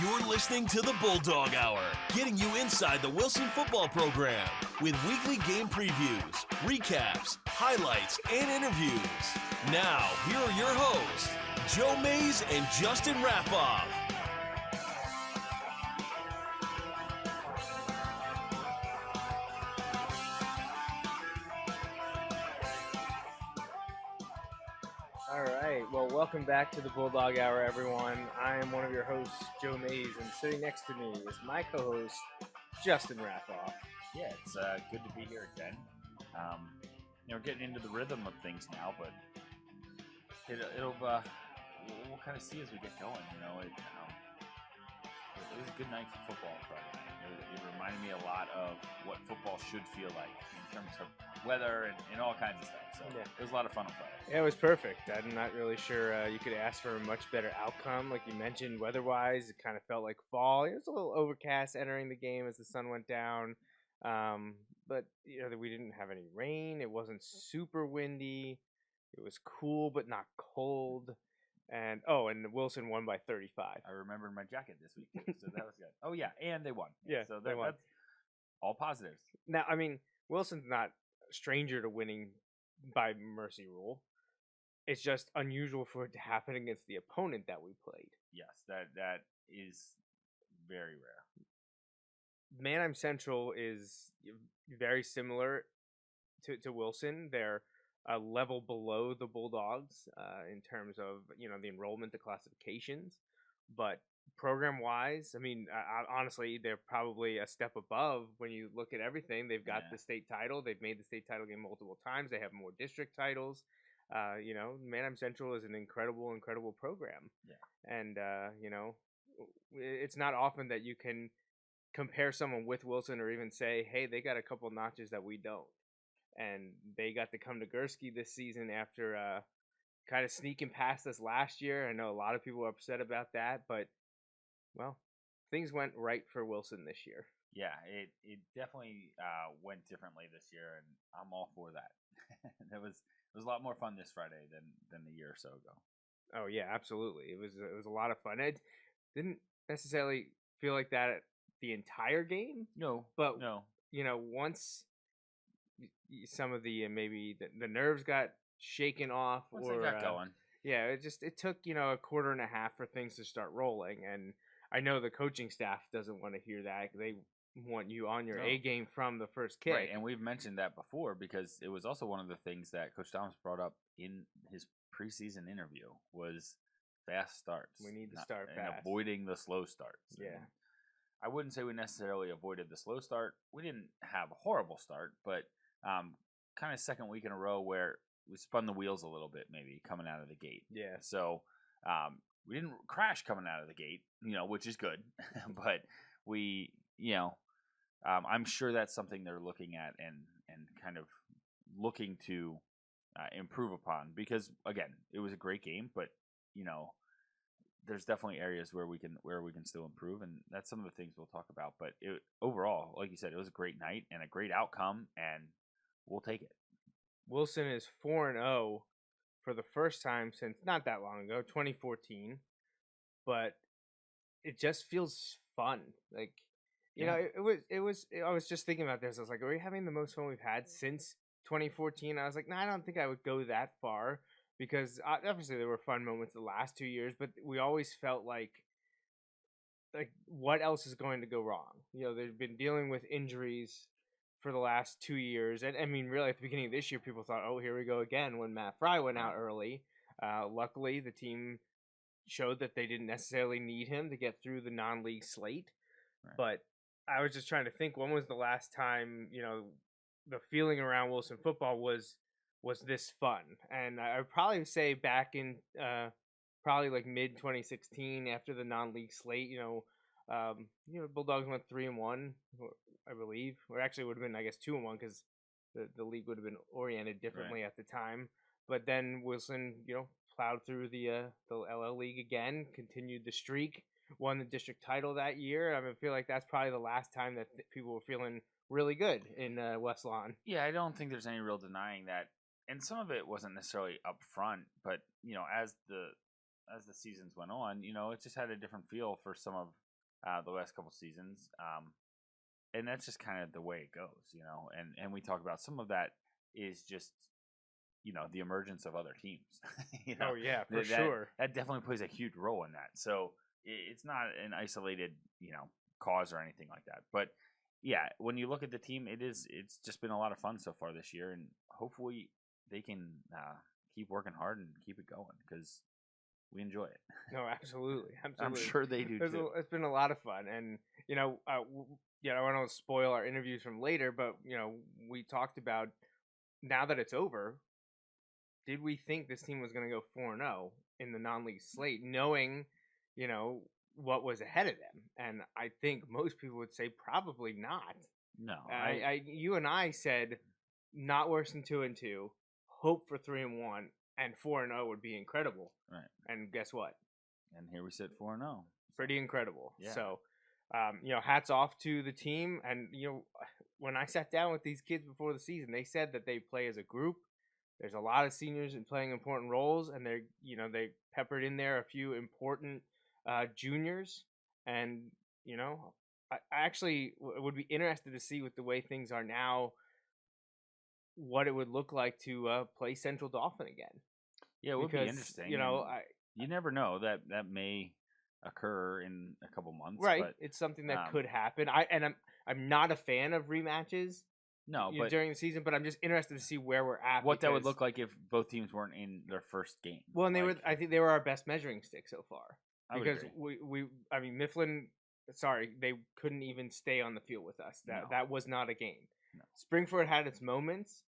You're listening to the Bulldog Hour, getting you inside the Wilson football program with weekly game previews, recaps, highlights, and interviews. Now, here are your hosts, Joe Mays and Justin Raffauf. All right, well, welcome back to the Bulldog Hour, everyone. I am one of your hosts, Joe Mays, and sitting next to me is my co-host, Justin Raffauf. Yeah, it's good to be here again. We're getting into the rhythm of things now, but we'll kind of see as we get going. It was a good night for football on Friday night. It reminded me a lot of what football should feel like in terms of weather and all kinds of stuff. So yeah. It was a lot of fun on Friday. Yeah, it was perfect. I'm not really sure you could ask for a much better outcome. Like you mentioned, weather-wise, it kind of felt like fall. It was a little overcast entering the game as the sun went down. But we didn't have any rain. It wasn't super windy. It was cool but not cold. And Wilson won by 35. I remembered my jacket this week too, so that was good. Oh yeah, and they won. Yeah, so they won. That's all positives. Now, I mean, Wilson's not a stranger to winning by mercy rule. It's just unusual for it to happen against the opponent that we played. Yes, that is very rare. Manheim Central is very similar to Wilson. They're a level below the Bulldogs in terms of the enrollment, the classifications, but program-wise, I mean, honestly, they're probably a step above when you look at everything. They've got the state title. They've made the state title game multiple times. They have more district titles. Manheim Central is an incredible program. Yeah. And, it's not often that you can compare someone with Wilson or even say, hey, they got a couple notches that we don't. And they got to come to Gursky this season after kind of sneaking past us last year. I know a lot of people are upset about that, but well, things went right for Wilson this year. Yeah, it definitely went differently this year, and I'm all for that. It was a lot more fun this Friday than the year or so ago. Oh yeah, absolutely. It was a lot of fun. It didn't necessarily feel like that the entire game. No, but no. Once some of the maybe the nerves got shaken off, once they got going. Yeah, it took a quarter and a half for things to start rolling, and I know the coaching staff doesn't want to hear that. They want you on your A game from the first kick. Right, and we've mentioned that before because it was also one of the things that Coach Thomas brought up in his preseason interview was fast starts. We need to start and fast. Avoiding the slow starts. Yeah. And I wouldn't say we necessarily avoided the slow start. We didn't have a horrible start, but kind of second week in a row where we spun the wheels a little bit maybe coming out of the gate. Yeah. So we didn't crash coming out of the gate, which is good. But we, I'm sure that's something they're looking at and kind of looking to improve upon because, again, it was a great game, but, there's definitely areas where we can still improve, and that's some of the things we'll talk about. But overall, like you said, it was a great night and a great outcome, and we'll take it. Wilson is 4-0 for the first time since not that long ago, 2014. But it just feels fun. Like, it was. I was just thinking about this. I was like, are we having the most fun we've had since 2014? I was like, no, I don't think I would go that far because obviously there were fun moments the last 2 years, but we always felt like what else is going to go wrong? They've been dealing with injuries for the last 2 years. And I mean, really, at the beginning of this year, people thought, oh, here we go again when Matt Fry went out early. Luckily, the team showed that they didn't necessarily need him to get through the non-league slate. Right. But I was just trying to think, when was the last time, the feeling around Wilson football was this fun? And I would probably say back in probably like mid-2016 after the non-league slate, Bulldogs went 3-1, I believe, or actually it would have been, I guess, 2-1 because the league would have been oriented differently at the time. But then Wilson, plowed through the LL League again, continued the streak, won the district title that year. I feel like that's probably the last time that people were feeling really good in West Lawn. Yeah, I don't think there's any real denying that. And some of it wasn't necessarily up front, but as the seasons went on, it just had a different feel for some of the last couple seasons. And that's just kind of the way it goes, and we talk about some of that is just, the emergence of other teams. Oh, yeah, for sure. That definitely plays a huge role in that. So it's not an isolated, cause or anything like that. But yeah, when you look at the team, it's just been a lot of fun so far this year, and hopefully they can keep working hard and keep it going because we enjoy it. No, absolutely. I'm sure they do too. It's been a lot of fun, and I don't want to spoil our interviews from later, but we talked about now that it's over. Did we think this team was going to go 4-0 in the non-league slate, knowing, what was ahead of them? And I think most people would say probably not. No, you and I said not worse than 2-2, hope for 3-1, and 4-0 would be incredible. Right. And guess what? And here we sit 4-0. Pretty incredible. Yeah. So, hats off to the team. And when I sat down with these kids before the season, they said that they play as a group. There's a lot of seniors playing important roles, and they peppered in there a few important juniors. And I actually would be interested to see with the way things are now, what it would look like to play Central Dauphin again. Yeah, it would be interesting. You never know that may occur in a couple months. Right, but, it's something that could happen. I'm not a fan of rematches. No, but during the season, but I'm just interested to see where we're at. What that would look like if both teams weren't in their first game. Well, and I think they were our best measuring stick so far. Because we Mifflin, they couldn't even stay on the field with us. That was not a game. No. Springford had its moments,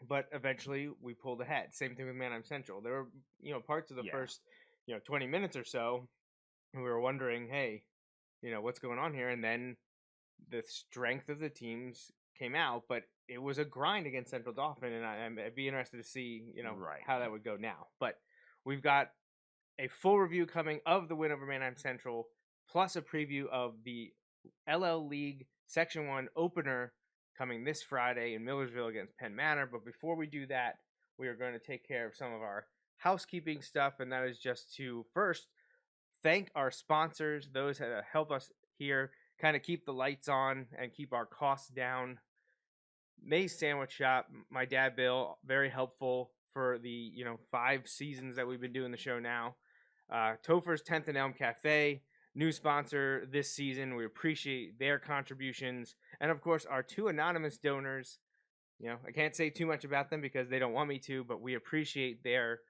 but eventually we pulled ahead. Same thing with Manheim Central. There were parts of the first 20 minutes or so, we were wondering, hey, what's going on here? And then the strength of the teams came out, but it was a grind against Central Dauphin, and I'd be interested to see, how that would go now. But we've got a full review coming of the win over Manheim Central, plus a preview of the LL League Section 1 opener coming this Friday in Millersville against Penn Manor. But before we do that, we are going to take care of some of our housekeeping stuff, and that is just to first thank our sponsors, those that help us here kind of keep the lights on and keep our costs down. Mays Sandwich Shop, my dad Bill, very helpful for the 5 seasons that we've been doing the show now. Topher's 10th and Elm Cafe, new sponsor this season. We appreciate their contributions, and of course our 2 anonymous donors. I can't say too much about them because they don't want me to, but we appreciate their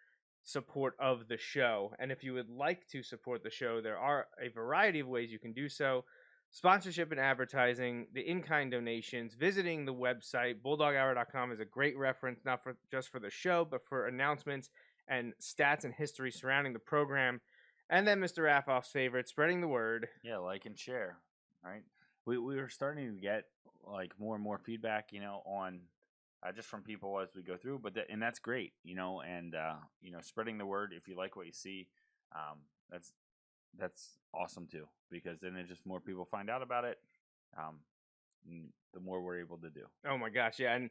support of the show. And if you would like to support the show, there are a variety of ways you can do so. Sponsorship and advertising, the in-kind donations, visiting the website, bulldoghour.com is a great reference, not just for the show, but for announcements and stats and history surrounding the program. And then Mr. Raffauf's favorite, spreading the word. Yeah, like and share, right? We were starting to get more and more feedback, on just from people as we go through, and that's great, and spreading the word. If you like what you see, that's awesome too, because then it's just more people find out about it. The more we're able to do. Oh my gosh, yeah, and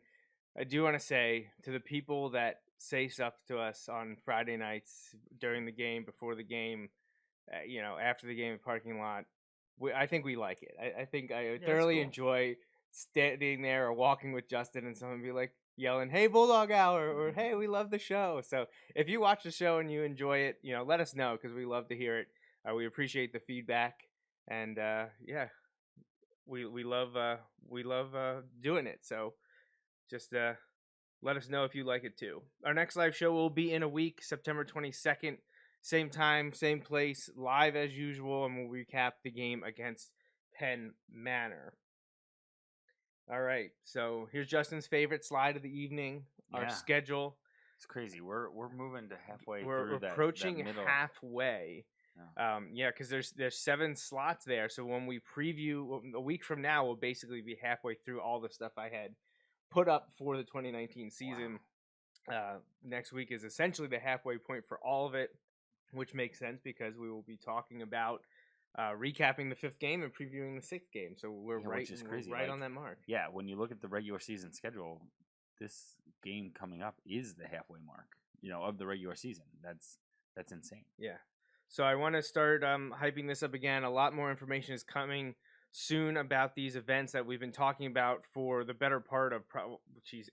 I do want to say to the people that say stuff to us on Friday nights during the game, before the game, after the game, parking lot. I think we like it. I think I thoroughly enjoy standing there or walking with Justin and someone be yelling, "Hey, Bulldog Hour," or "Hey, we love the show." So if you watch the show and you enjoy it, let us know because we love to hear it. We appreciate the feedback, and we love doing it. So just let us know if you like it too. Our next live show will be in a week, September 22nd, same time, same place, live as usual, and we'll recap the game against Penn Manor. All right, so here's Justin's favorite slide of the evening. Our schedule. It's crazy. We're moving to halfway. We're approaching halfway. Because there's 7 slots there. So when we preview a week from now, we'll basically be halfway through all the stuff I had put up for the 2019 season. Wow. Next week is essentially the halfway point for all of it, which makes sense because we will be talking about recapping the 5th game and previewing the 6th game. So we're right on that mark. Yeah, when you look at the regular season schedule, this game coming up is the halfway mark, of the regular season. That's insane. Yeah. So I want to start hyping this up again. A lot more information is coming soon about these events that we've been talking about for the better part of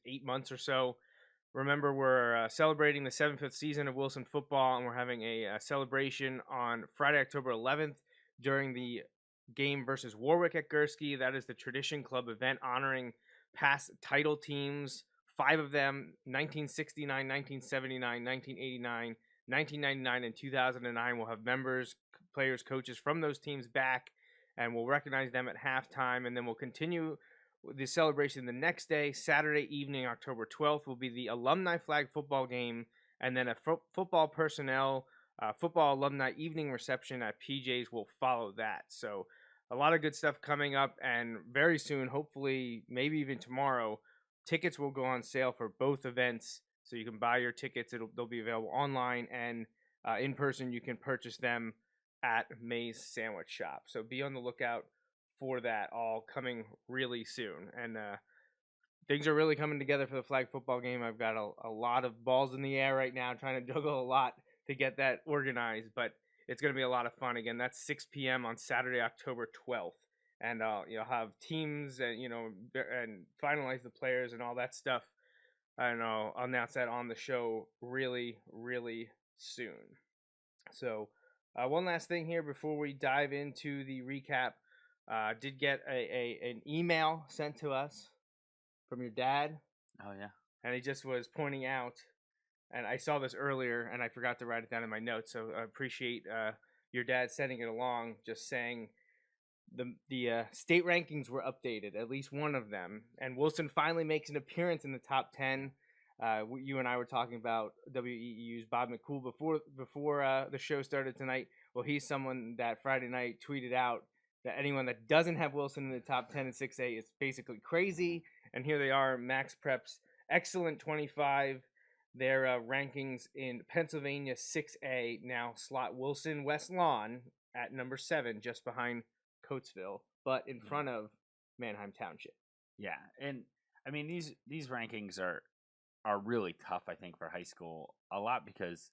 8 months or so. Remember, we're celebrating the 75th season of Wilson football, and we're having a celebration on Friday, October 11th during the game versus Warwick at Gursky. That is the Tradition Club event honoring past title teams, 5 of them, 1969, 1979, 1989, 1999, and 2009. We'll have members, players, coaches from those teams back, and we'll recognize them at halftime, and then we'll continue the celebration the next day. Saturday evening, October 12th, will be the alumni flag football game, and then a football personnel, football alumni evening reception at PJ's will follow that. So a lot of good stuff coming up, and very soon, hopefully, maybe even tomorrow, tickets will go on sale for both events. So you can buy your tickets. They'll be available online, and in person you can purchase them at Mays Sandwich Shop. So be on the lookout for that, all coming really soon. And things are really coming together for the flag football game. I've got a lot of balls in the air right now, trying to juggle a lot to get that organized, but it's going to be a lot of fun. Again, that's 6 p.m. on Saturday, October 12th. And you'll have teams and, and finalize the players and all that stuff. And I'll announce that on the show really, really soon. So one last thing here before we dive into the recap. Did get an email sent to us from your dad. Oh, yeah. And he just was pointing out, and I saw this earlier, and I forgot to write it down in my notes, so I appreciate your dad sending it along, just saying the state rankings were updated, at least one of them, and Wilson finally makes an appearance in the top 10. You and I were talking about WEEU's Bob McCool before the show started tonight. Well, he's someone that Friday night tweeted out that anyone that doesn't have Wilson in the top 10 in 6A is basically crazy. And here they are, Max Prep's excellent 25. Their rankings in Pennsylvania 6A now slot Wilson West Lawn at number 7, just behind Coatesville, but in front of Manheim Township. Yeah, and I mean these rankings are really tough, I think, for high school. A lot because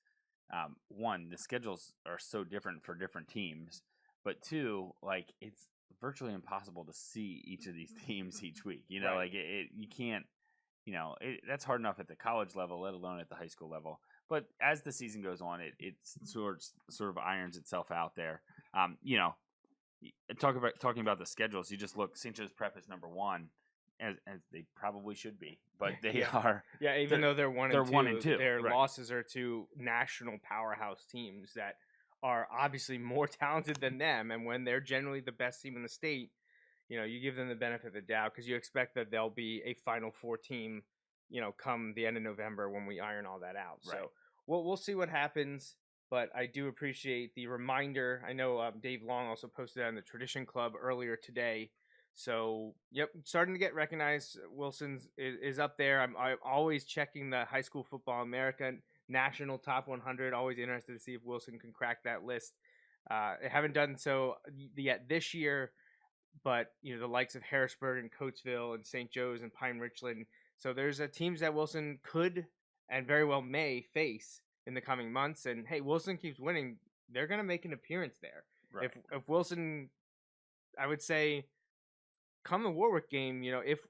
one, the schedules are so different for different teams. But 2, like, it's virtually impossible to see each of these teams each week. You know, Right. like you can't. That's hard enough at the college level, let alone at the high school level. But as the season goes on, it sort of irons itself out there. Talking about the schedules, you just look. St. Joe's Prep is number 1, as they probably should be, but they are. Yeah, even though they're 1 and 2, 1 and 2. Their right. losses are to national powerhouse teams that are obviously more talented than them, and when they're generally the best team in the state, you give them the benefit of the doubt because you expect that they'll be a Final Four team, come the end of November when we iron all that out. Right. So we'll see what happens, but I do appreciate the reminder. I know Dave Long also posted that on the Tradition Club earlier today. So, yep, starting to get recognized. Wilson's is up there. I'm always checking the High School Football America National Top 100. Always interested to see if Wilson can crack that list. I haven't done so yet this year, but the likes of Harrisburg and Coatesville and St. Joe's and Pine Richland. So there's teams that Wilson could and very well may face in the coming months. And hey, Wilson keeps winning, they're going to make an appearance there. Right. If Wilson, I would say, come the Warwick game, if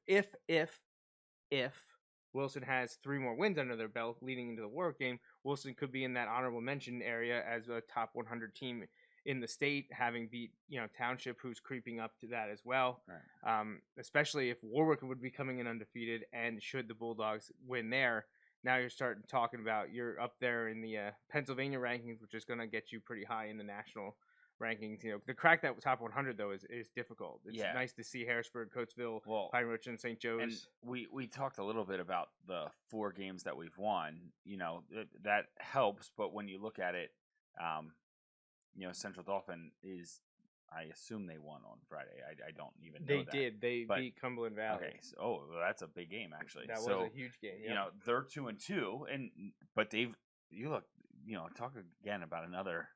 Wilson has 3 more wins under their belt leading into the Warwick game, Wilson could be in that honorable mention area as a top 100 team in the state, having beat Township, who's creeping up to that as well. Right. Especially if Warwick would be coming in undefeated, and should the Bulldogs win there, now you're starting talking about you're up there in the Pennsylvania rankings, which is going to get you pretty high in the national rankings. To crack that top 100 though is difficult. It's nice to see Harrisburg, Coatesville, Pine Richland, St. Joe's. And we talked a little bit about the 4 games that we've won. That helps, but when you look at it, Central Dauphin is, I assume they won on Friday. I don't even know that. They did. They beat Cumberland Valley. Okay. So, that's a big game, actually. That was a huge game. Yeah. They're 2-2, but talk again about another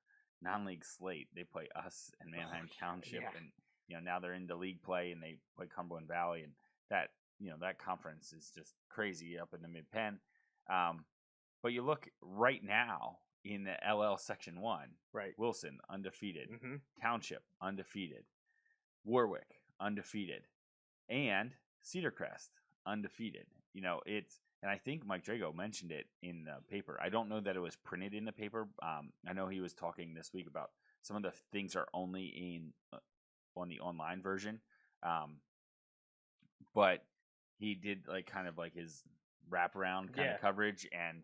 non-league slate. They play us and Manheim Township, and now they're into league play, and they play Cumberland Valley, and that conference is just crazy up in the Mid-Penn. But you look right now, in the LL Section 1, Right. Wilson, undefeated. Mm-hmm. Township, undefeated. Warwick, undefeated. And Cedar Crest, undefeated. You know, and I think Mike Drago mentioned it in the paper. I don't know that it was printed in the paper. I know he was talking this week about some of the things are only on the online version. But he did kind of his wraparound kind of coverage, and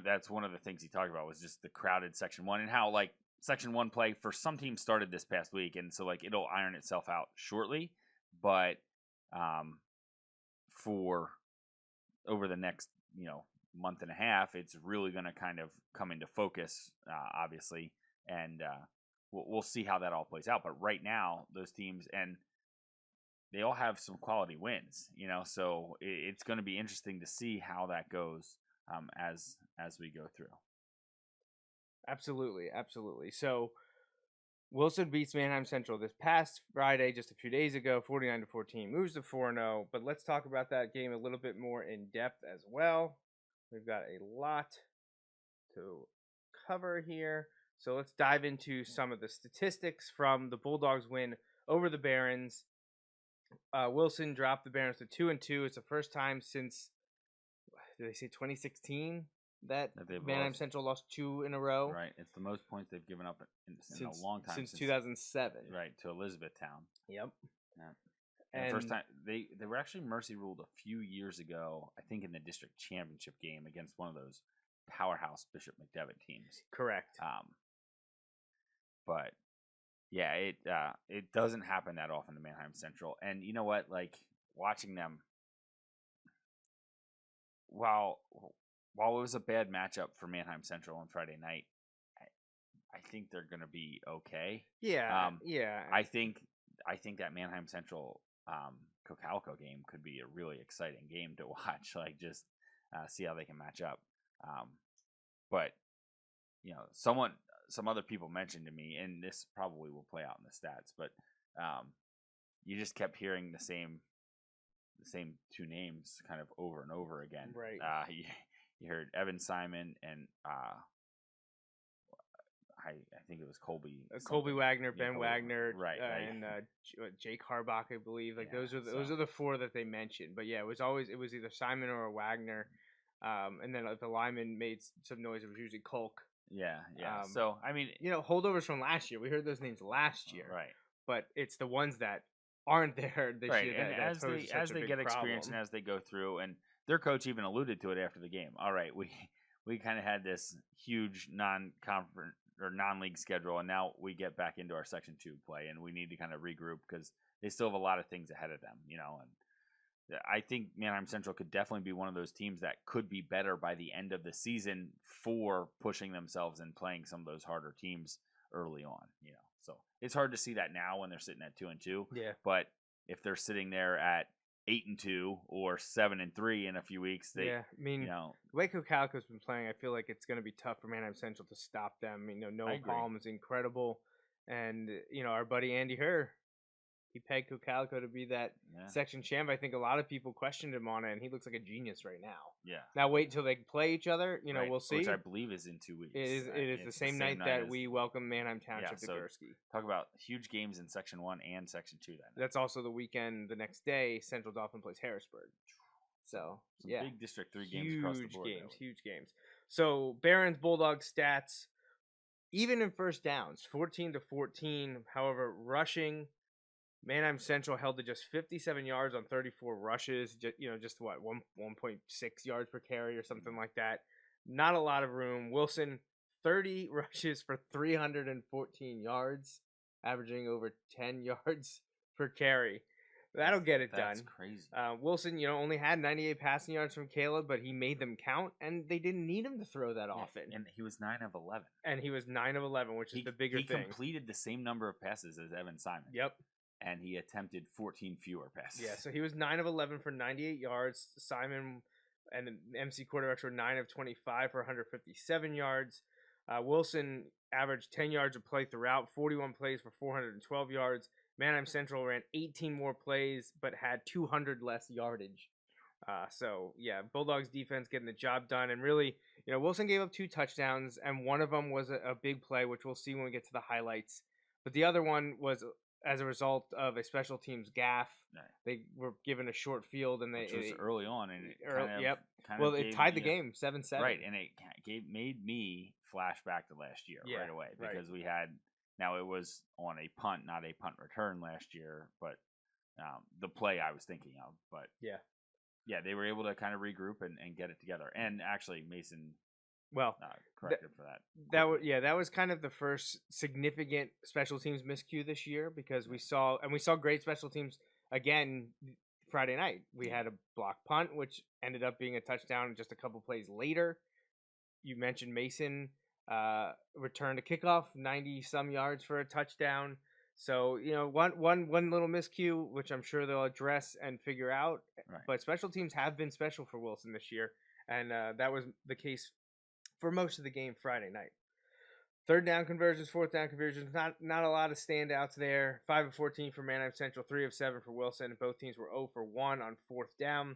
that's one of the things he talked about was just the crowded Section 1 and how Section 1 play for some teams started this past week, and so it'll iron itself out shortly, but for over the next month and a half, it's really going to kind of come into focus, obviously, and we'll see how that all plays out. But right now, those teams, and they all have some quality wins, so it's going to be interesting to see how that goes as we go through. Absolutely. So Wilson beats Manheim Central this past Friday, just a few days ago, 49-14, moves to 4-0. But let's talk about that game a little bit more in depth as well. We've got a lot to cover here. So let's dive into some of the statistics from the Bulldogs' win over the Barons. Wilson dropped the Barons to 2-2. It's the first time since, did they say 2016? That Manheim Central lost 2 in a row. Right. It's the most points they've given up in a long time. Since 2007. Right, to Elizabethtown. Yep. Yeah. And the first time they were actually mercy ruled a few years ago, I think in the district championship game against one of those powerhouse Bishop McDevitt teams. Correct. But yeah, it doesn't happen that often to Manheim Central. And you know what? Watching them, while it was a bad matchup for Manheim Central on Friday night, I think they're going to be okay. Yeah, yeah. I think that Manheim Central Cocalico game could be a really exciting game to watch. Just see how they can match up. But some other people mentioned to me, and this probably will play out in the stats, but you just kept hearing the same 2 names kind of over and over again. Right. You heard Evan Simon and I think it was Colby Wagner, Ben Wagner, right, and Jake Harbach, I believe. Those are the 4 that they mentioned. But yeah, it was either Simon or Wagner, and then if the lineman made some noise, it was usually Kolk. Yeah. So I mean, holdovers from last year. We heard those names last year, right? But it's the ones that aren't there this year. And as they get experience and as they go through, and their coach even alluded to it after the game. All right, we kind of had this huge non-conference or non-league schedule, and now we get back into our Section 2 play, and we need to kind of regroup because they still have a lot of things ahead of them, and I think Manheim Central could definitely be one of those teams that could be better by the end of the season for pushing themselves and playing some of those harder teams early on, So it's hard to see that now when they're sitting at 2-2. Yeah. But if they're sitting there at 8-2 or 7-3 in a few weeks, the way Cocalico's been playing, I feel like it's going to be tough for Manheim Central to stop them. Noah Palm is incredible, and our buddy Andy Herr, he pegged Cocalico to be that section champ. I think a lot of people questioned him on it, and he looks like a genius right now. Yeah. Now wait until they play each other. Right. We'll see. Which I believe is in 2 weeks. It is the same night that we welcome Manheim Township to Gursky. Talk about huge games in Section 1 and Section 2 then. That's also the weekend. The next day, Central Dauphin plays Harrisburg. So, big District 3 games across the board. Huge games. So, Barons Bulldogs stats, even in first downs, 14-14. However, rushing, Manheim Central held to just 57 yards on 34 rushes. Just what, 1.6 yards per carry or something like that. Not a lot of room. Wilson, 30 rushes for 314 yards, averaging over 10 yards per carry. That'll get it done. That's crazy. Wilson, only had 98 passing yards from Caleb, but he made them count, and they didn't need him to throw that often. And he was 9 of 11. And he was 9 of 11, which is the bigger thing. He completed the same number of passes as Evan Simon. Yep. And he attempted 14 fewer passes. Yeah, so he was 9 of 11 for 98 yards. Simon and the MC quarterbacks were 9 of 25 for 157 yards. Wilson averaged 10 yards a play throughout, 41 plays for 412 yards. Manheim Central ran 18 more plays, but had 200 less yardage. So yeah, Bulldogs defense getting the job done, and really, Wilson gave up 2 touchdowns, and one of them was a big play, which we'll see when we get to the highlights. But the other one was as a result of a special teams gaffe. Right. They were given a short field, and Which was early on, and it it tied the game 7-7. Right, and it made me flash back to last year right away because we had. Now it was on a punt, not a punt return last year, but the play I was thinking of. But yeah, they were able to kind of regroup and get it together. And actually, Mason, corrected for that. That was kind of the first significant special teams miscue this year because we saw great special teams again Friday night. We had a block punt, which ended up being a touchdown just a couple plays later. You mentioned Mason returned a kickoff, 90-some yards for a touchdown. So, one little miscue, which I'm sure they'll address and figure out. Right. But special teams have been special for Wilson this year, and that was the case for most of the game Friday night. Third down conversions, fourth down conversions, not a lot of standouts there. 5 of 14 for Manheim Central, 3 of 7 for Wilson. Both teams were 0 for 1 on fourth down.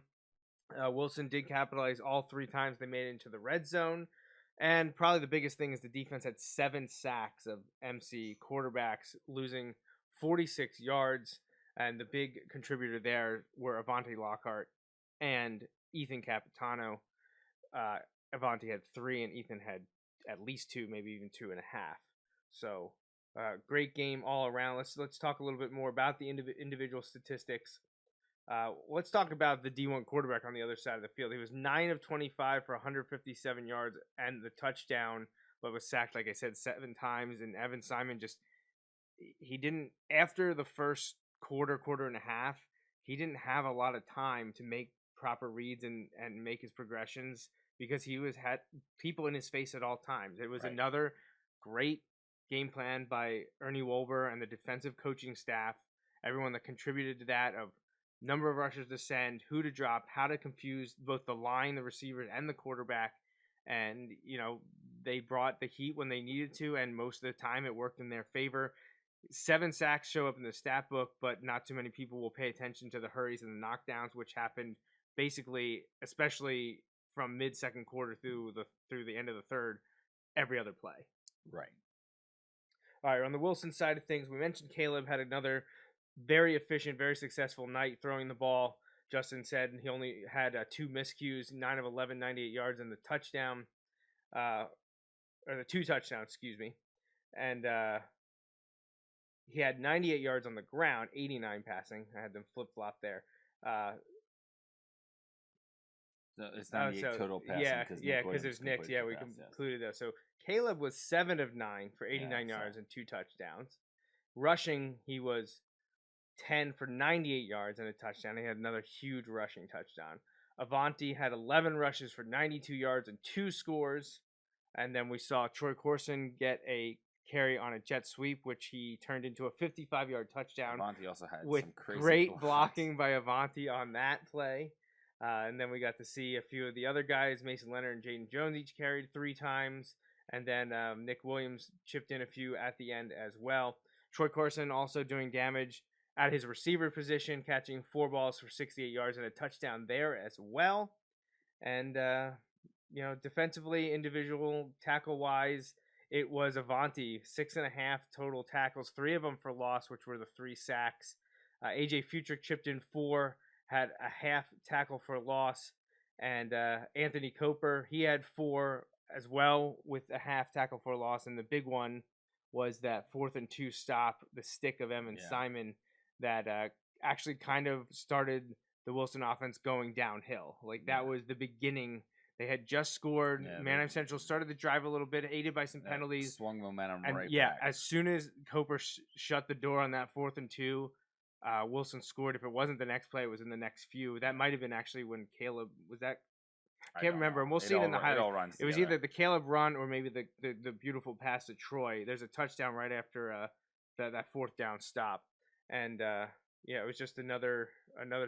Wilson did capitalize all 3 times they made it into the red zone. And probably the biggest thing is the defense had 7 sacks of MC quarterbacks, losing 46 yards. And the big contributor there were Avante Lockhart and Ethan Capitano. Avante had 3 and Ethan had at least 2, maybe even 2.5. So great game all around. Let's talk a little bit more about the individual statistics. Let's talk about the D1 quarterback on the other side of the field. He was 9 of 25 for 157 yards and the touchdown, but was sacked, like I said, 7 times. And Evan Simon he didn't, after the first quarter and a half, he didn't have a lot of time to make proper reads and make his progressions because he had people in his face at all times. It was another great game plan by Ernie Wolber and the defensive coaching staff, everyone that contributed to that, of number of rushers to send, who to drop, how to confuse both the line, the receivers, and the quarterback. And, they brought the heat when they needed to, and most of the time it worked in their favor. 7 sacks show up in the stat book, but not too many people will pay attention to the hurries and the knockdowns, which happened basically, especially from mid-second quarter through the end of the third, every other play. Right. All right, on the Wilson side of things, we mentioned Caleb had another very efficient, very successful night throwing the ball. Justin said he only had 2 miscues, 9 of 11, 98 yards, and the touchdown, or the 2 touchdowns, excuse me. And he had 98 yards on the ground, 89 passing. I had them flip-flop there. So it's 98 total passing. Because there's Nick's. Yeah, we concluded that. So Caleb was 7 of 9 for 89 yards and 2 touchdowns. Rushing, he was 10 for 98 yards and a touchdown. He had another huge rushing touchdown. Avante had 11 rushes for 92 yards and 2 scores. And then we saw Troy Corson get a carry on a jet sweep, which he turned into a 55-yard touchdown. Avante also had with some crazy great blocking by Avante on that play. And then we got to see a few of the other guys. Mason Leonard and Jaden Jones each carried 3 times. And then Nick Williams chipped in a few at the end as well. Troy Corson also doing damage at his receiver position, catching 4 balls for 68 yards and a touchdown there as well. And, defensively, individual tackle-wise, it was Avante, 6.5 total tackles, 3 of them for loss, which were the 3 sacks. AJ Futrick chipped in 4, had a half tackle for loss. And Anthony Kper, he had 4 as well with a half tackle for loss. And the big one was that 4th and 2 stop, the stick of Evan Simon, that actually kind of started the Wilson offense going downhill. That was the beginning. They had just scored. Manheim Central started the drive a little bit, aided by some penalties. Swung momentum and back. As soon as Kper shut the door on that 4th and 2, Wilson scored. If it wasn't the next play, it was in the next few. That might have been actually when Caleb was that. I can't remember. And we'll see it in the highlights. It was either the Caleb run or maybe the beautiful pass to Troy. There's a touchdown right after that 4th down stop. And it was just another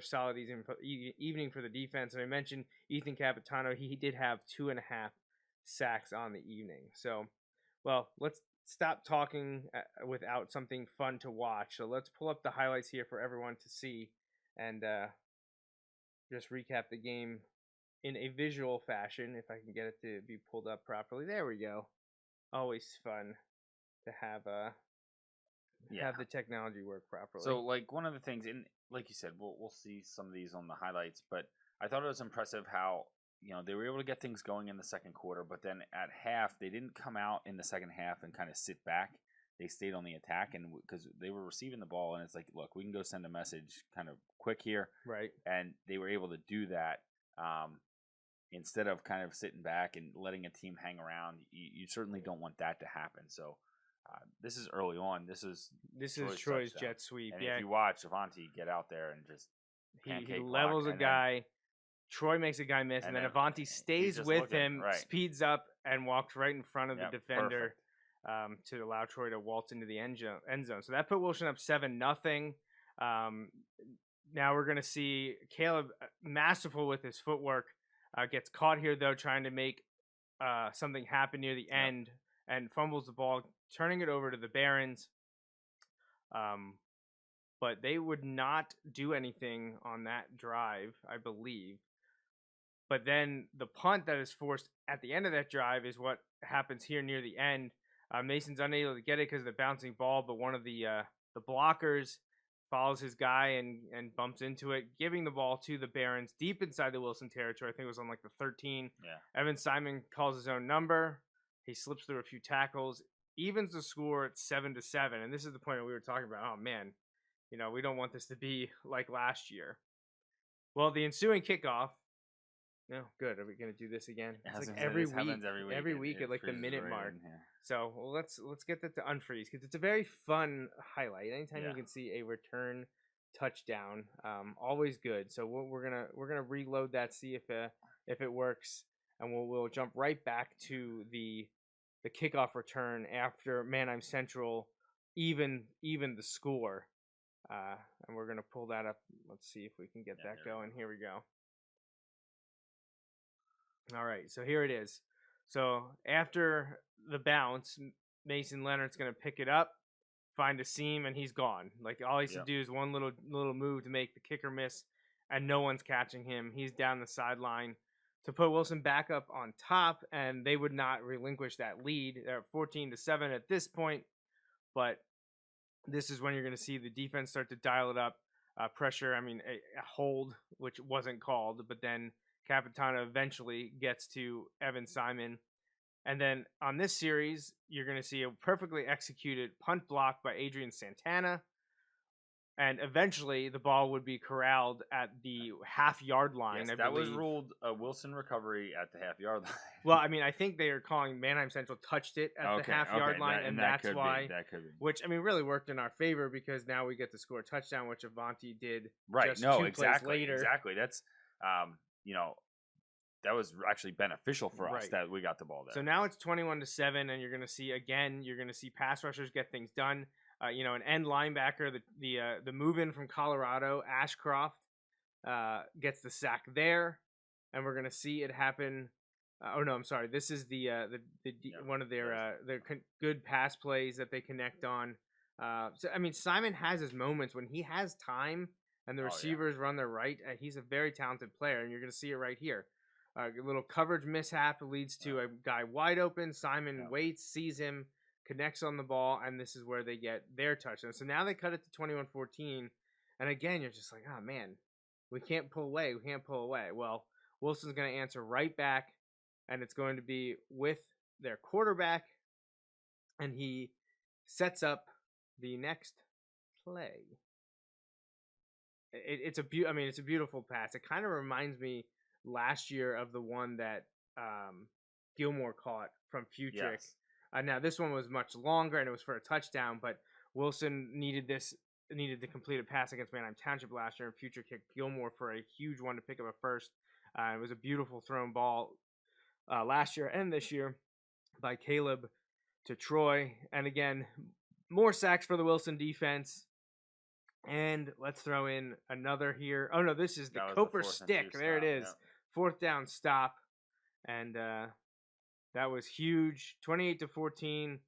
solid evening for the defense. And I mentioned Ethan Capitano. He did have 2.5 sacks on the evening. So, well, let's stop talking without something fun to watch. So let's pull up the highlights here for everyone to see. And just recap the game in a visual fashion, if I can get it to be pulled up properly. There we go. Always fun to have the technology work properly. So, like, one of the things, and like you said, we'll see some of these on the highlights, but I thought it was impressive how, they were able to get things going in the second quarter, but then at half, they didn't come out in the second half and kind of sit back. They stayed on the attack, and because they were receiving the ball, and it's like, look, we can go send a message kind of quick here. Right. And they were able to do that instead of kind of sitting back and letting a team hang around. You certainly don't want that to happen. So this is early on. This is Troy's jet sweep. And if you watch Avanti get out there and just he levels a guy. Troy makes a guy miss, and then Avanti stays with him, speeds up, and walks right in front of the defender to allow Troy to waltz into the end zone. So that put Wilson up 7-0. Now we're going to see Caleb, masterful with his footwork, gets caught here, though, trying to make something happen near the end, and fumbles the ball, turning it over to the Barons. But they would not do anything on that drive, I believe. But then the punt that is forced at the end of that drive is what happens here near the end. Mason's unable to get it because of the bouncing ball, but one of the blockers follows his guy and bumps into it, giving the ball to the Barons deep inside the Wilson territory. I think it was on like the 13. Yeah. Evan Simon calls his own number. He slips through a few tackles, evens the score at 7-7. And this is the point that we were talking about. Oh, man, we don't want this to be like last year. Well, the ensuing kickoff. No, good. Are we going to do this again? It's like every week at like the minute mark. So let's get that to unfreeze because it's a very fun highlight. Anytime you can see a return touchdown, always good. So we're gonna reload that, see if it works, and we'll jump right back to the kickoff return after Manheim Central even the score, and we're gonna pull that up. Let's see if we can get that going. Here we go. All right, so here it is. So after the bounce, Mason Leonard's going to pick it up, find a seam, and he's gone. Like, all he has to do is one little move to make the kicker miss, and no one's catching him. He's down the sideline to put Wilson back up on top, and they would not relinquish that lead. They're 14-7 at this point, but this is when you're going to see the defense start to dial it up. Pressure, a hold, which wasn't called, but then Capitano eventually gets to Evan Simon. And then on this series, you're going to see a perfectly executed punt block by Adrian Santana. And eventually, the ball would be corralled at the half-yard line. Yes, that was ruled a Wilson recovery at the half-yard line. Well, I think they are calling Manheim Central touched it at the half-yard line, and that's why. That could be. Which, really worked in our favor because now we get to score a touchdown, which Avanti did just 2 plays later. Exactly. That's, that was actually beneficial for us that we got the ball there. So now it's 21-7, and you're going to see pass rushers get things done. An end linebacker, the move-in from Colorado, Ashcroft, gets the sack there, and we're going to see it happen. This is one of their good pass plays that they connect on. Simon has his moments when he has time and the receivers run their right. He's a very talented player, and you're going to see it right here. A little coverage mishap leads to a guy wide open. Simon waits, sees him, connects on the ball, and this is where they get their touchdown. So now they cut it to 21-14, and again, you're just like, oh, man, we can't pull away. Well, Wilson's going to answer right back, and it's going to be with their quarterback, and he sets up the next play. It's a beautiful pass. It kind of reminds me last year of the one that Gilmore caught from Futrick. Yes. Now this one was much longer and it was for a touchdown, but Wilson needed to complete a pass against Manheim Township last year, and Futrick kicked Gilmore for a huge one to pick up a first. It was a beautiful thrown ball last year and this year by Caleb to Troy. And again, more sacks for the Wilson defense. And let's throw in another here. Oh no, this is the Kper stick. There it is. Yeah. 4th down stop. And that was huge. 28-14.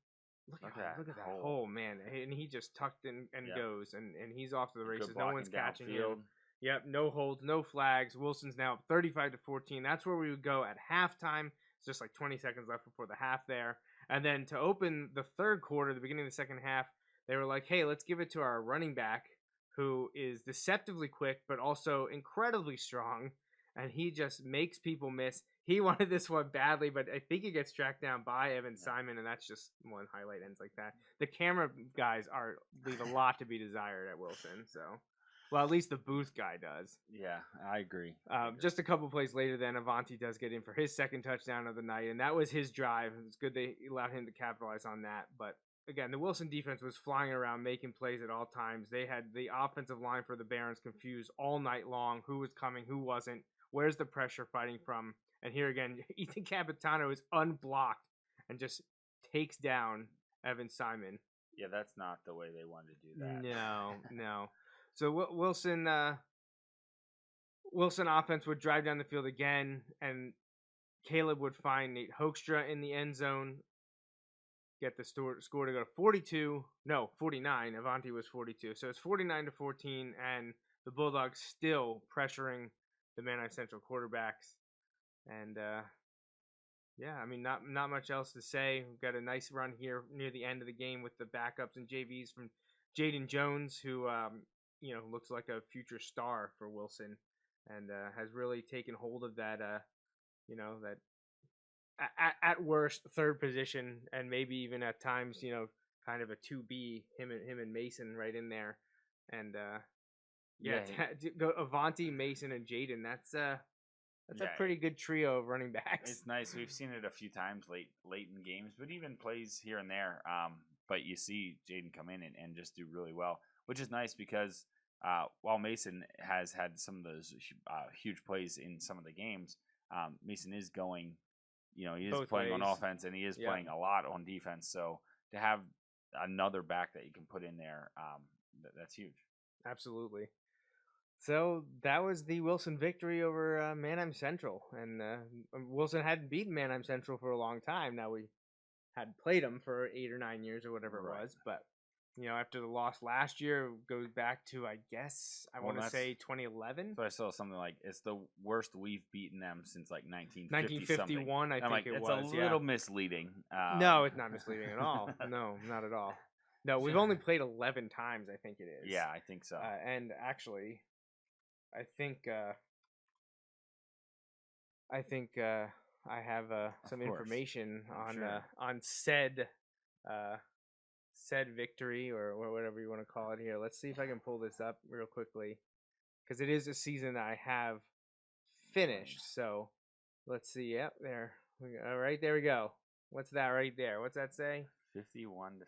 Look at that hole, man. And he just tucked in and goes. And he's off to the races. No one's catching him. Yep, no holds, no flags. Wilson's now up 35-14. That's where we would go at halftime. It's just like 20 seconds left before the half there. And then to open the third quarter, the beginning of the second half, they were like, hey, let's give it to our running back, who is deceptively quick, but also incredibly strong. And he just makes people miss. He wanted this one badly, but I think he gets tracked down by Evan Simon, and that's just one highlight ends like that. The camera guys leave a lot to be desired at Wilson, so... Well, at least the booth guy does. Yeah, I agree. Just a couple plays later, then Avanti does get in for his second touchdown of the night, and that was his drive. It's good they allowed him to capitalize on that. But again, the Wilson defense was flying around, making plays at all times. They had the offensive line for the Barons confused all night long. Who was coming? Who wasn't? Where's the pressure fighting from? And here again, Ethan Capitano is unblocked and just takes down Evan Simon. Yeah, that's not the way they wanted to do that. No. So Wilson offense would drive down the field again, and Caleb would find Nate Hoekstra in the end zone, get the score to go to 49. Avanti was 42. So it's 49-14, and the Bulldogs still pressuring the Manheim Central quarterbacks. And, not much else to say. We've got a nice run here near the end of the game with the backups and JVs from Jaden Jones, who, looks like a future star for Wilson and has really taken hold of that, that at worst third position and maybe even at times, kind of a 2B, him and Mason right in there. And, go Avanti, Mason, and Jaden. That's a pretty good trio of running backs. It's nice. We've seen it a few times late in games, but even plays here and there. But you see Jaden come in and just do really well, which is nice because while Mason has had some of those huge plays in some of the games, Mason is going, he is Both playing on ways. offense and he is playing a lot on defense. So to have another back that you can put in there, that's huge. Absolutely. So that was the Wilson victory over Manheim Central. And Wilson hadn't beaten Manheim Central for a long time. Now we had played them for 8 or 9 years or whatever it was. But, after the loss last year, it goes back to, I guess, I want to say 2011. So I saw something like it's the worst we've beaten them since like 1951, I think it was. It's a little misleading. No, it's not misleading at all. No, not at all. No, we've only played 11 times, I think it is. Yeah, I think so. And actually, I think I have some information on said victory or whatever you want to call it here. Let's see if I can pull this up real quickly because it is a season that I have finished. So let's see. Yep, there. All right, there we go. What's that right there? What's that say? 51-7,